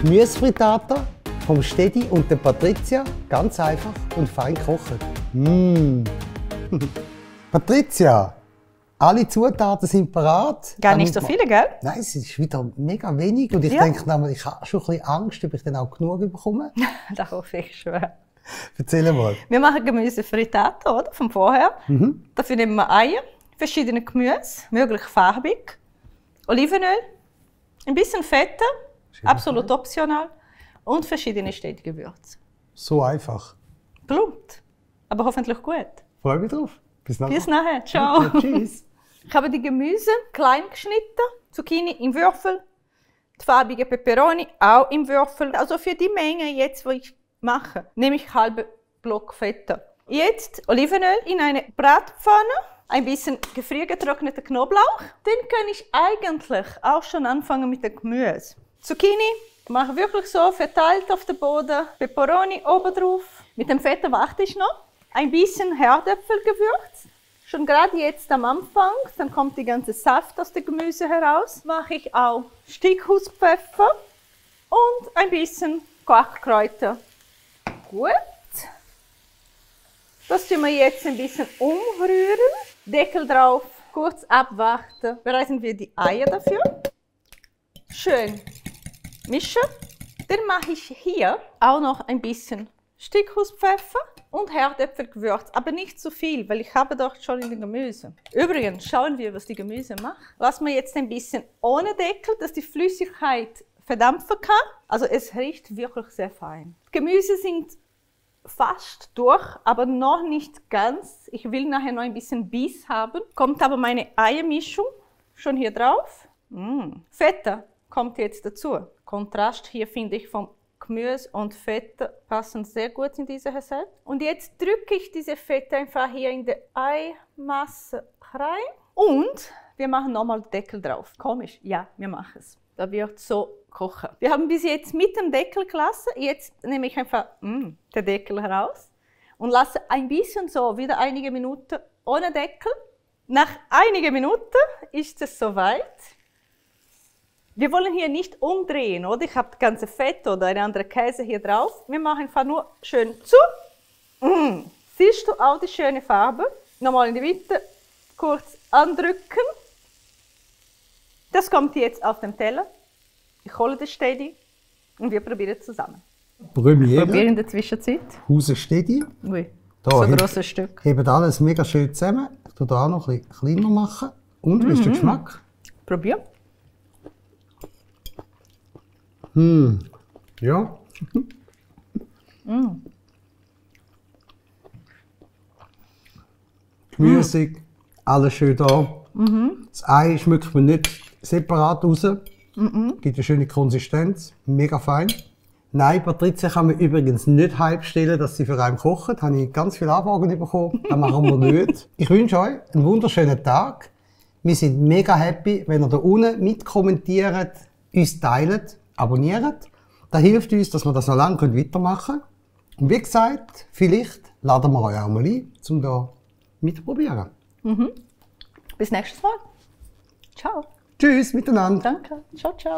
Gemüsefrittata vom Stedi und der Patricia. Ganz einfach und fein gekocht. Patricia, alle Zutaten sind parat. Gar nicht so viele, gell? Nein, es ist wieder mega wenig. Und ich denke, ich habe schon ein bisschen Angst, ob ich dann auch genug bekomme. Das hoffe ich schon. Erzähl mal. Wir machen Gemüsefrittata, oder? Von vorher. Dafür nehmen wir Eier, verschiedene Gemüse, möglichst farbig, Olivenöl, ein bisschen Fette, absolut optional, und verschiedene Städtegewürze. So einfach. Plumpt, aber hoffentlich gut. Freue mich drauf. Bis nachher. Bis nachher. Ciao. Okay, tschüss. Ich habe die Gemüse klein geschnitten, Zucchini im Würfel, die farbige Peperoni auch im Würfel. Also für die Menge jetzt, die ich mache, nehme ich halben Block Fette. Jetzt Olivenöl in eine Bratpfanne, ein bisschen gefriergetrockneter Knoblauch. Dann kann ich eigentlich auch schon anfangen mit dem Gemüse. Zucchini mache wirklich so verteilt auf den Boden, Peperoni oben drauf. Mit dem Fett warte ich noch. Ein bisschen Herdöpfelgewürz. Schon gerade jetzt am Anfang, dann kommt die ganze Saft aus dem Gemüse heraus. Mache ich auch Stickhuspfeffer und ein bisschen Kochkräuter. Gut. Das tun wir jetzt ein bisschen umrühren. Deckel drauf, kurz abwarten. Bereiten wir die Eier dafür. Schön mischen. Dann mache ich hier auch noch ein bisschen Stickhuspfeffer und Herdöpfelgewürz, aber nicht zu viel, weil ich habe doch schon in dem Gemüse. Übrigens, schauen wir, was die Gemüse macht. Lassen wir jetzt ein bisschen ohne Deckel, dass die Flüssigkeit verdampfen kann. Also es riecht wirklich sehr fein. Die Gemüse sind fast durch, aber noch nicht ganz. Ich will nachher noch ein bisschen Biss haben. Kommt aber meine Eiermischung schon hier drauf. Fette kommt jetzt dazu. Kontrast hier finde ich vom Gemüse und Fette passen sehr gut in diese Rezept. Und jetzt drücke ich diese Fette einfach hier in die Eimasse rein. Und wir machen nochmal den Deckel drauf. Komisch? Ja, wir machen es. Da wird so kochen. Wir haben bis jetzt mit dem Deckel gelassen. Jetzt nehme ich einfach den Deckel heraus und lasse ein bisschen so wieder einige Minuten ohne Deckel. Nach einigen Minuten ist es soweit. Wir wollen hier nicht umdrehen, oder? Ich habe das ganze Fett oder eine andere Käse hier drauf. Wir machen einfach nur schön zu. Siehst du auch die schöne Farbe? Nochmal in die Mitte, kurz andrücken. Das kommt jetzt auf den Teller. Ich hole das Stedi und wir probieren zusammen. Premiere. Probieren in der Zwischenzeit. Hause Stedi. Ui, Da, so ein grosses Stück. Heben alles mega schön zusammen. Ich tue da auch noch ein bisschen kleiner machen. Und, wie ist der Geschmack? Probier. Ja. Gemüsig, alles schön da. Das Ei schmeckt man nicht separat raus. Gibt eine schöne Konsistenz, mega fein. Nein, Patricia kann man übrigens nicht halbstellen, dass sie für einen kocht. Da habe ich ganz viele Anfragen bekommen. Das machen wir nicht. Ich wünsche euch einen wunderschönen Tag. Wir sind mega happy, wenn ihr da unten mitkommentiert, uns teilt, abonniert. Das hilft uns, dass wir das noch lange weitermachen können. Und wie gesagt, vielleicht laden wir euch auch mal ein, um da mitzuprobieren. Bis nächstes Mal. Ciao. Tschüss miteinander. Danke. Ciao, ciao.